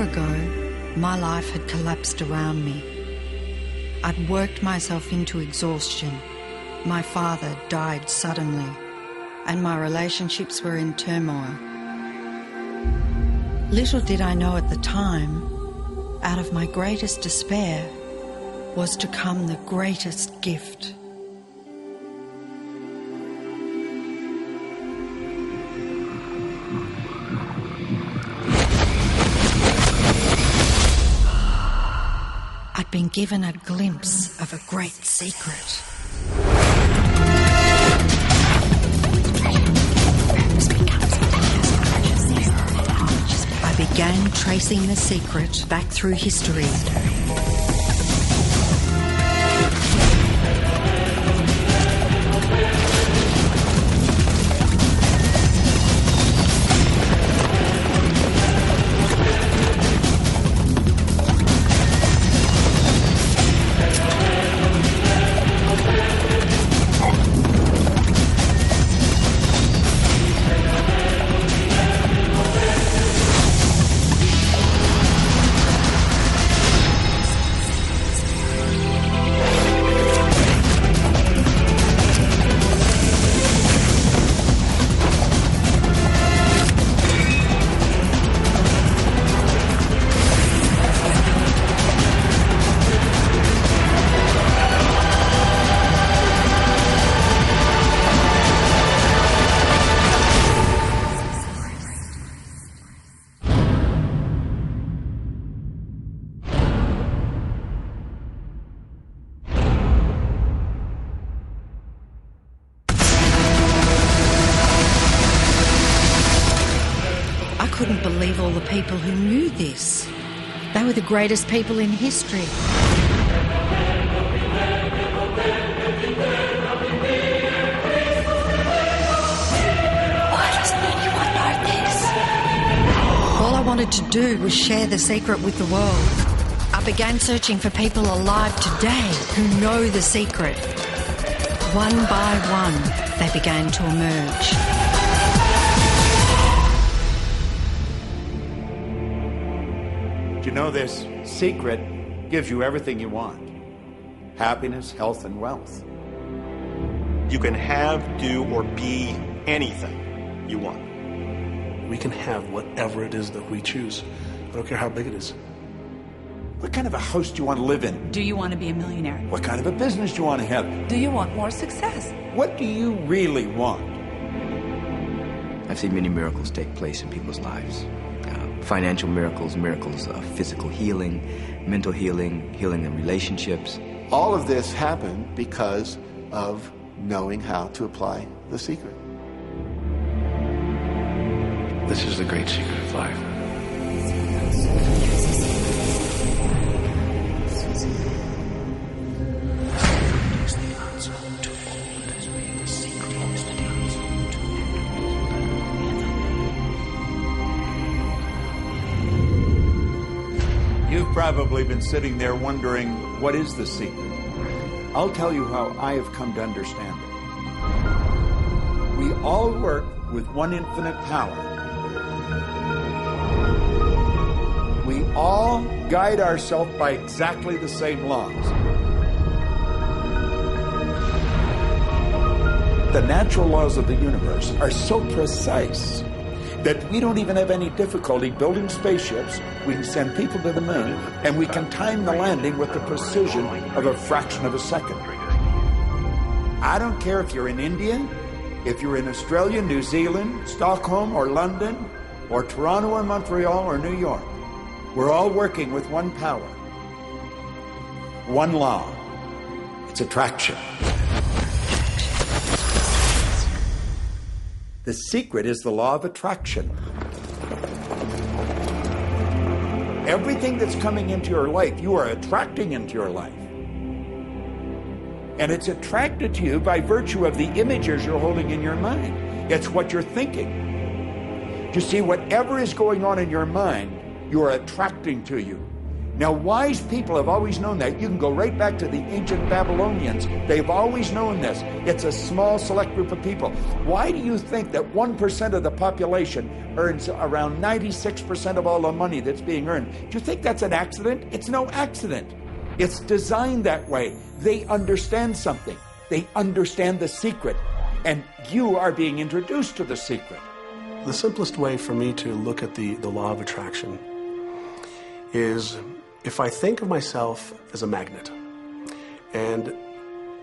ago, my life had collapsed around me. I'd worked myself into exhaustion. My father died suddenly, and my relationships were in turmoil. Little did I know at the time, out of my greatest despair was to come the greatest gift. I'd been given a glimpse of a great secret. I began tracing the secret back through history. I couldn't believe all the people who knew this. They were the greatest people in history. Why doesn't anyone know this? All I wanted to do was share the secret with the world. I began searching for people alive today who know the secret. One by one, they began to emerge. You know, this secret gives you everything you want. Happiness, health, and wealth. You can have, do, or be anything you want. We can have whatever it is that we choose. I don't care how big it is. What kind of a house do you want to live in? Do you want to be a millionaire? What kind of a business do you want to have? Do you want more success? What do you really want? I've seen many miracles take place in people's lives. Financial miracles, miracles of physical healing, mental healing, healing in relationships. All of this happened because of knowing how to apply the secret. This is the great secret of life. You've probably been sitting there wondering, what is the secret? I'll tell you how I have come to understand it. We all work with one infinite power. We all guide ourselves by exactly the same laws. The natural laws of the universe are so precise that we don't even have any difficulty building spaceships. We can send people to the moon, and we can time the landing with the precision of a fraction of a second. I don't care if you're in India, if you're in Australia, New Zealand, Stockholm, or London, or Toronto, or Montreal, or New York. We're all working with one power, one law. It's attraction. The secret is the law of attraction. Everything that's coming into your life, you are attracting into your life. And it's attracted to you by virtue of the images you're holding in your mind. It's what you're thinking. You see, whatever is going on in your mind, you are attracting to you. Now, wise people have always known that. You can go right back to the ancient Babylonians. They've always known this. It's a small, select group of people. Why do you think that 1% of the population earns around 96% of all the money that's being earned? Do you think that's an accident? It's no accident. It's designed that way. They understand something. They understand the secret. And you are being introduced to the secret. The simplest way for me to look at the law of attraction is if I think of myself as a magnet, and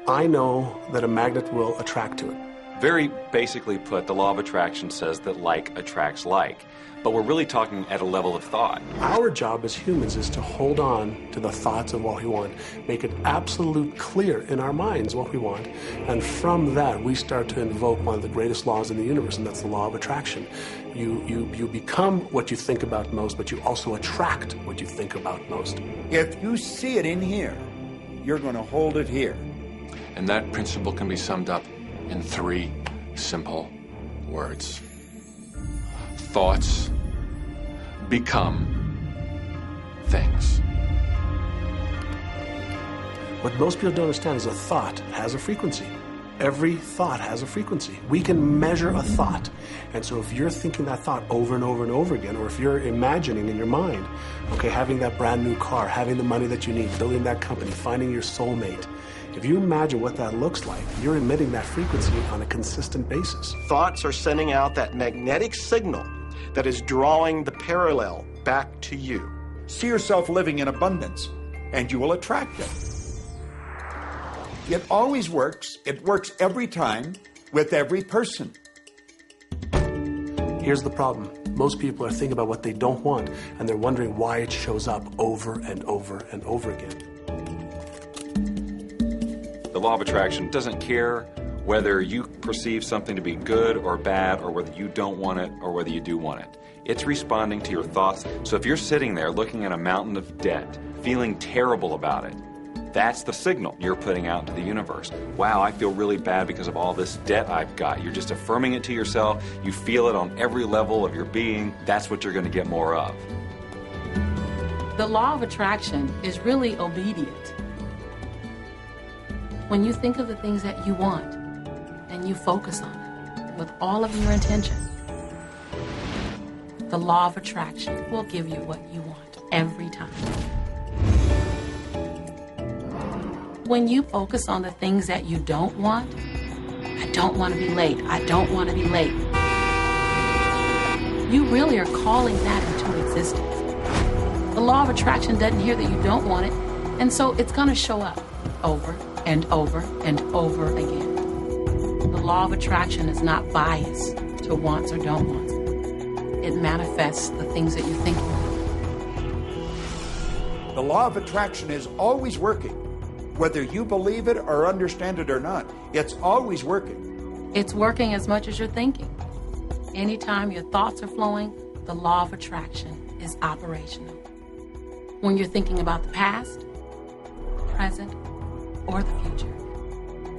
I know that a magnet will attract to it. Very basically put, the law of attraction says that like attracts like. But we're really talking at a level of thought. Our job as humans is to hold on to the thoughts of what we want, make it absolute clear in our minds what we want, and from that we start to invoke one of the greatest laws in the universe, and that's the law of attraction. You become what you think about most, but you also attract what you think about most. If you see it in here, you're going to hold it here. And that principle can be summed up in 3 simple words. Thoughts become things. What most people don't understand is a thought has a frequency. Every thought has a frequency. We can measure a thought. And so if you're thinking that thought over and over and over again, or if you're imagining in your mind, okay, having that brand new car, having the money that you need, building that company, finding your soulmate, if you imagine what that looks like, you're emitting that frequency on a consistent basis. Thoughts are sending out that magnetic signal that is drawing the parallel back to you. See yourself living in abundance, and you will attract it. It always works. It works every time with every person. Here's the problem. Most people are thinking about what they don't want, and they're wondering why it shows up over and over and over again. The law of attraction doesn't care whether you perceive something to be good or bad, or whether you don't want it or whether you do want it. It's responding to your thoughts. So if you're sitting there looking at a mountain of debt, feeling terrible about it, that's the signal you're putting out into the universe. Wow, I feel really bad because of all this debt I've got. You're just affirming it to yourself. You feel it on every level of your being. That's what you're going to get more of. The law of attraction is really obedient. When you think of the things that you want and you focus on it with all of your intention, the law of attraction will give you what you want every time. When you focus on the things that you don't want, I don't want to be late, I don't want to be late, you really are calling that into existence. The law of attraction doesn't hear that you don't want it, and so it's going to show up over and over and over again. The law of attraction is not biased to wants or don't wants. It manifests the things that you think you want. The law of attraction is always working. Whether you believe it or understand it or not, it's always working. It's working as much as you're thinking. Anytime your thoughts are flowing, the law of attraction is operational. When you're thinking about the past, present, or the future,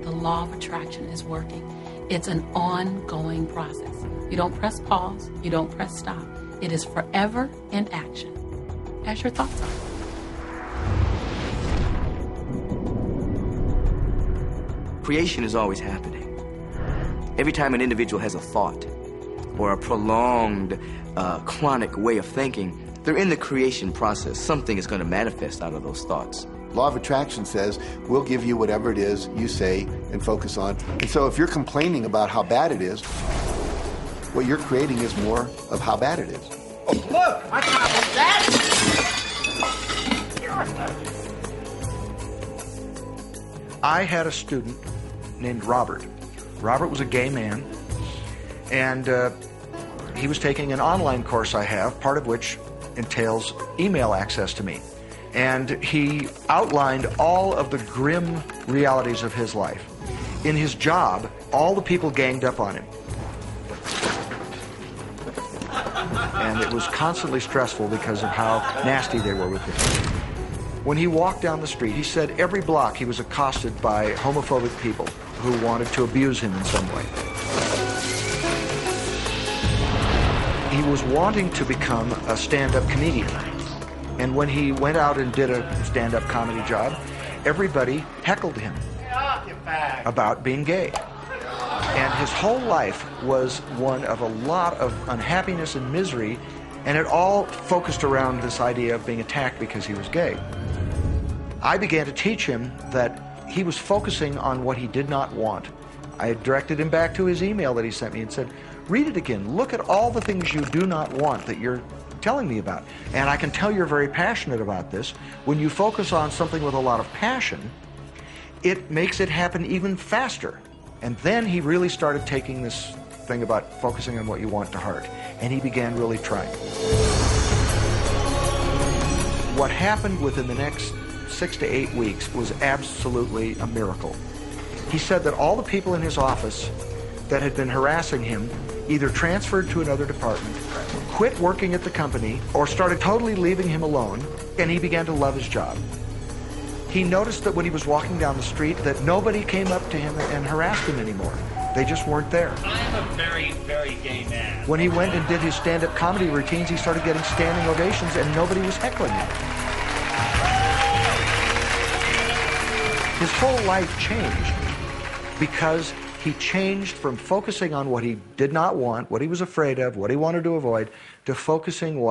the law of attraction is working. It's an ongoing process. You don't press pause, you don't press stop. It is forever in action, as your thoughts are. Creation is always happening. Every time an individual has a thought or a prolonged, chronic way of thinking, they're in the creation process. Something is going to manifest out of those thoughts. Law of attraction says we'll give you whatever it is you say and focus on. And so if you're complaining about how bad it is, what you're creating is more of how bad it is. Oh, look, I got that. I had a student named Robert. Robert was a gay man, and he was taking an online course I have, part of which entails email access to me. And he outlined all of the grim realities of his life. In his job, all the people ganged up on him. And it was constantly stressful because of how nasty they were with him. When he walked down the street, he said every block he was accosted by homophobic people who wanted to abuse him in some way. He was wanting to become a stand-up comedian. And when he went out and did a stand-up comedy job, everybody heckled him about being gay. And his whole life was one of a lot of unhappiness and misery, and it all focused around this idea of being attacked because he was gay. I began to teach him that he was focusing on what he did not want. I directed him back to his email that he sent me and said, read it again. Look at all the things you do not want that you're telling me about. And I can tell you're very passionate about this. When you focus on something with a lot of passion, it makes it happen even faster. And then he really started taking this thing about focusing on what you want to heart. And he began really trying. What happened within the next 6 to 8 weeks was absolutely a miracle. He said that all the people in his office that had been harassing him either transferred to another department, quit working at the company, or started totally leaving him alone, and he began to love his job. He noticed that when he was walking down the street that nobody came up to him and harassed him anymore. They just weren't there. I am a very, very gay man. When he went and did his stand-up comedy routines, he started getting standing ovations and nobody was heckling him. His whole life changed because he changed from focusing on what he did not want, what he was afraid of, what he wanted to avoid, to focusing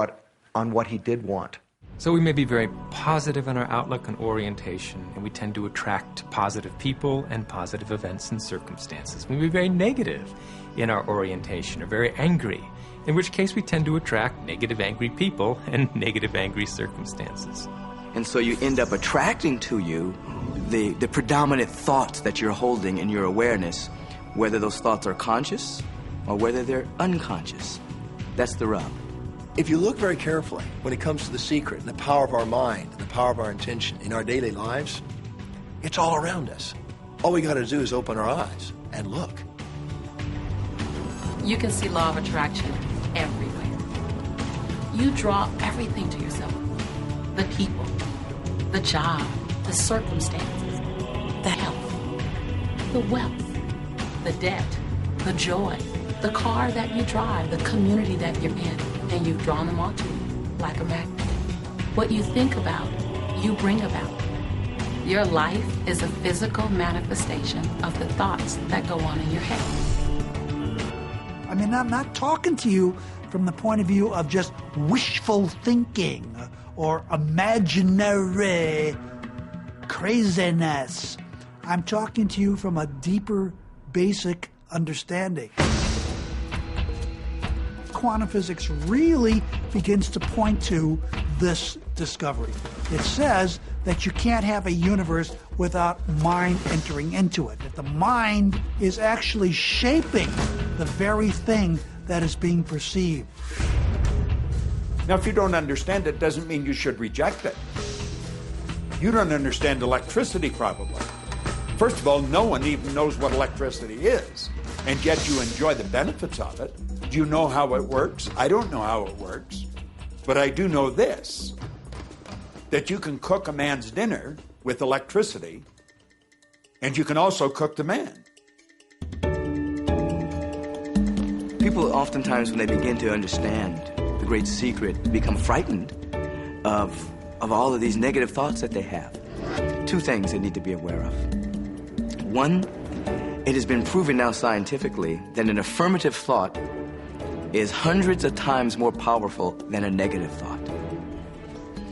on what he did want. So we may be very positive in our outlook and orientation, and we tend to attract positive people and positive events and circumstances. We may be very negative in our orientation or very angry, in which case we tend to attract negative, angry people and negative, angry circumstances. And so you end up attracting to you the predominant thoughts that you're holding in your awareness, whether those thoughts are conscious or whether they're unconscious. That's the rub. If you look very carefully when it comes to the secret and the power of our mind and the power of our intention in our daily lives, it's all around us. All we got to do is open our eyes and look. You can see law of attraction everywhere. You draw everything to yourself. The people, the job, the circumstances, the health, the wealth, the debt, the joy, the car that you drive, the community that you're in, and you've drawn them onto you like a magnet. What you think about, you bring about. Your life is a physical manifestation of the thoughts that go on in your head. I mean, I'm not talking to you from the point of view of just wishful thinking or imaginary craziness. I'm talking to you from a deeper, basic understanding. Quantum physics really begins to point to this discovery. It says that you can't have a universe without mind entering into it, that the mind is actually shaping the very thing that is being perceived. Now, if you don't understand it, doesn't mean you should reject it. You don't understand electricity, probably. First of all, no one even knows what electricity is, and yet you enjoy the benefits of it. Do you know how it works? I don't know how it works, but I do know this, that you can cook a man's dinner with electricity, and you can also cook the man. People oftentimes, when they begin to understand the great secret, become frightened of all of these negative thoughts that they have. Two things they need to be aware of. One, it has been proven now scientifically that an affirmative thought is hundreds of times more powerful than a negative thought.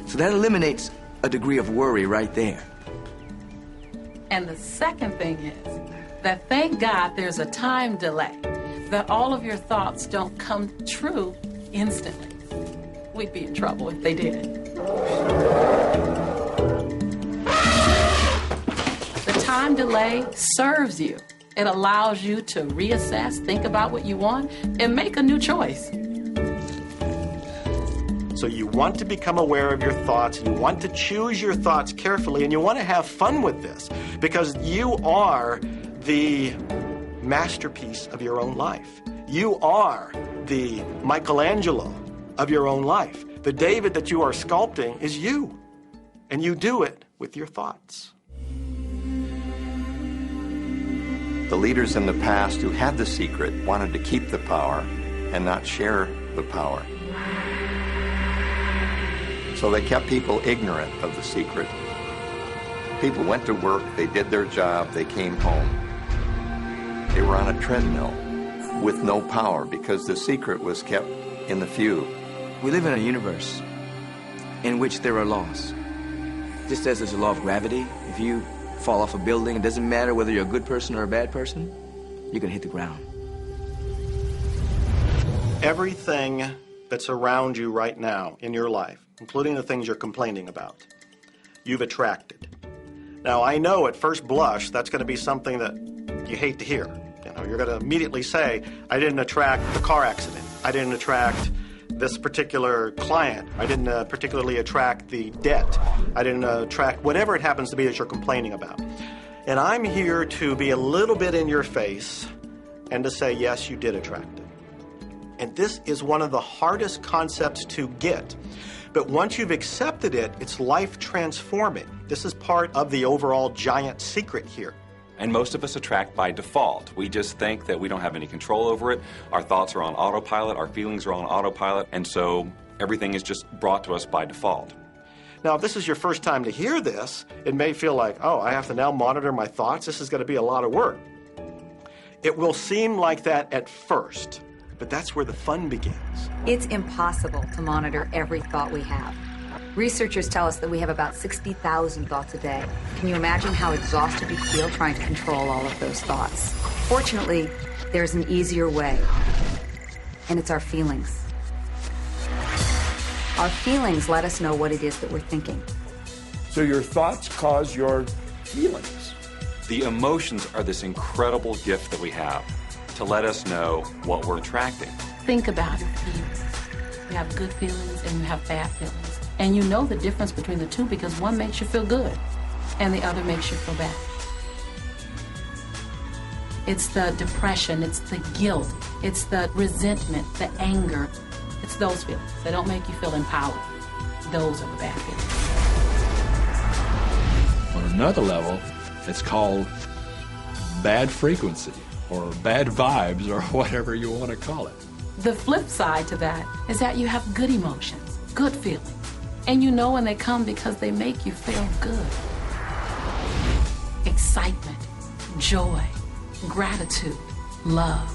So that eliminates a degree of worry right there. And the second thing is that thank God there's a time delay, that all of your thoughts don't come true instantly. We'd be in trouble if they did. The time delay serves you. It allows you to reassess, think about what you want, and make a new choice. So you want to become aware of your thoughts, you want to choose your thoughts carefully, and you want to have fun with this because you are the masterpiece of your own life. You are the Michelangelo of your own life. The David that you are sculpting is you, and you do it with your thoughts. The leaders in the past who had the secret wanted to keep the power and not share the power. So they kept people ignorant of the secret. People went to work, they did their job, they came home. They were on a treadmill with no power because the secret was kept in the few. We live in a universe in which there are laws. Just as there's a law of gravity, if you fall off a building, it doesn't matter whether you're a good person or a bad person, you're going to hit the ground. Everything that's around you right now in your life, including the things you're complaining about, you've attracted. Now, I know at first blush that's going to be something that you hate to hear. You know, you're going to immediately say, I didn't attract the car accident. I didn't attract this particular client. I didn't particularly attract the debt. I didn't attract whatever it happens to be that you're complaining about. And I'm here to be a little bit in your face and to say, yes, you did attract it. And this is one of the hardest concepts to get. But once you've accepted it, it's life transforming. This is part of the overall giant secret here. And most of us attract by default. We just think that we don't have any control over it. Our thoughts are on autopilot, our feelings are on autopilot, and so everything is just brought to us by default. Now, if this is your first time to hear this, it may feel like, oh, I have to now monitor my thoughts. This is going to be a lot of work. It will seem like that at first, but that's where the fun begins. It's impossible to monitor every thought we have. Researchers tell us that we have about 60,000 thoughts a day. Can you imagine how exhausted you feel trying to control all of those thoughts? Fortunately, there's an easier way, and it's our feelings. Our feelings let us know what it is that we're thinking. So your thoughts cause your feelings. The emotions are this incredible gift that we have to let us know what we're attracting. Think about your feelings. You have good feelings and you have bad feelings. And you know the difference between the two because one makes you feel good and the other makes you feel bad. It's the depression, it's the guilt, it's the resentment, the anger. It's those feelings. They don't make you feel empowered. Those are the bad feelings. On another level, it's called bad frequency or bad vibes or whatever you want to call it. The flip side to that is that you have good emotions, good feelings. And you know when they come because they make you feel good. Excitement, joy, gratitude, love.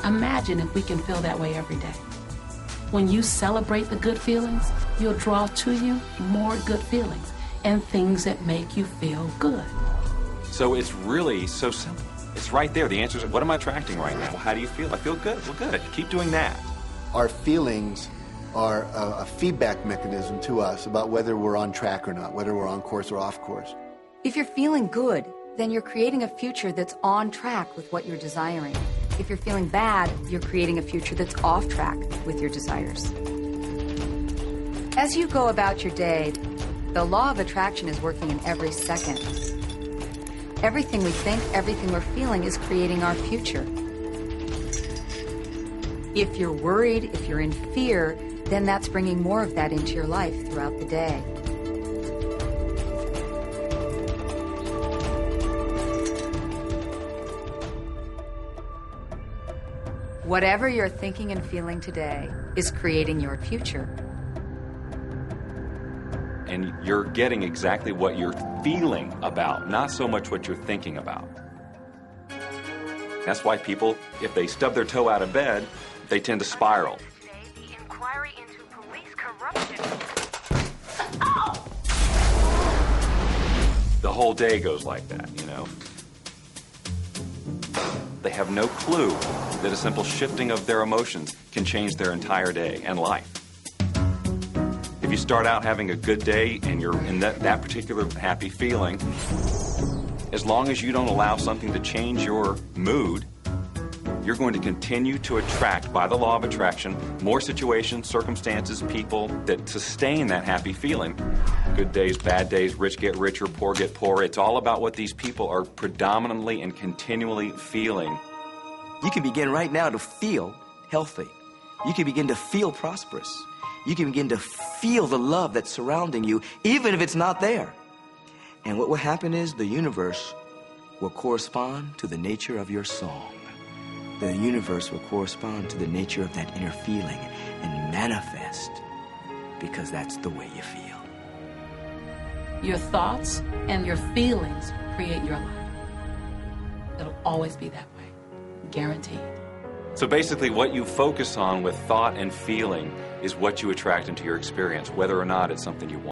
Imagine if we can feel that way every day. When you celebrate the good feelings, you'll draw to you more good feelings and things that make you feel good. So it's really so simple. It's right there. The answer is, what am I attracting right now? Well, how do you feel? I feel good. Well, good. Keep doing that. Our feelings are a feedback mechanism to us about whether we're on track or not, whether we're on course or off course. If you're feeling good, then you're creating a future that's on track with what you're desiring. If you're feeling bad, you're creating a future that's off track with your desires. As you go about your day, the law of attraction is working in every second. Everything we think, everything we're feeling is creating our future. If you're worried, if you're in fear, then that's bringing more of that into your life throughout the day. Whatever you're thinking and feeling today is creating your future. And you're getting exactly what you're feeling about, not so much what you're thinking about. That's why people, if they stub their toe out of bed, they tend to spiral. The inquiry into police corruption. The whole day goes like that, you know. They have no clue that a simple shifting of their emotions can change their entire day and life. If you start out having a good day and you're in that particular happy feeling, as long as you don't allow something to change your mood, you're going to continue to attract, by the law of attraction, more situations, circumstances, people that sustain that happy feeling. Good days, bad days, rich get richer, poor get poorer. It's all about what these people are predominantly and continually feeling. You can begin right now to feel healthy. You can begin to feel prosperous. You can begin to feel the love that's surrounding you, even if it's not there. And what will happen is the universe will correspond to the nature of your song. The universe will correspond to the nature of that inner feeling and manifest because that's the way you feel. Your thoughts and your feelings create your life. It'll always be that way. Guaranteed. So basically, what you focus on with thought and feeling is what you attract into your experience, whether or not it's something you want.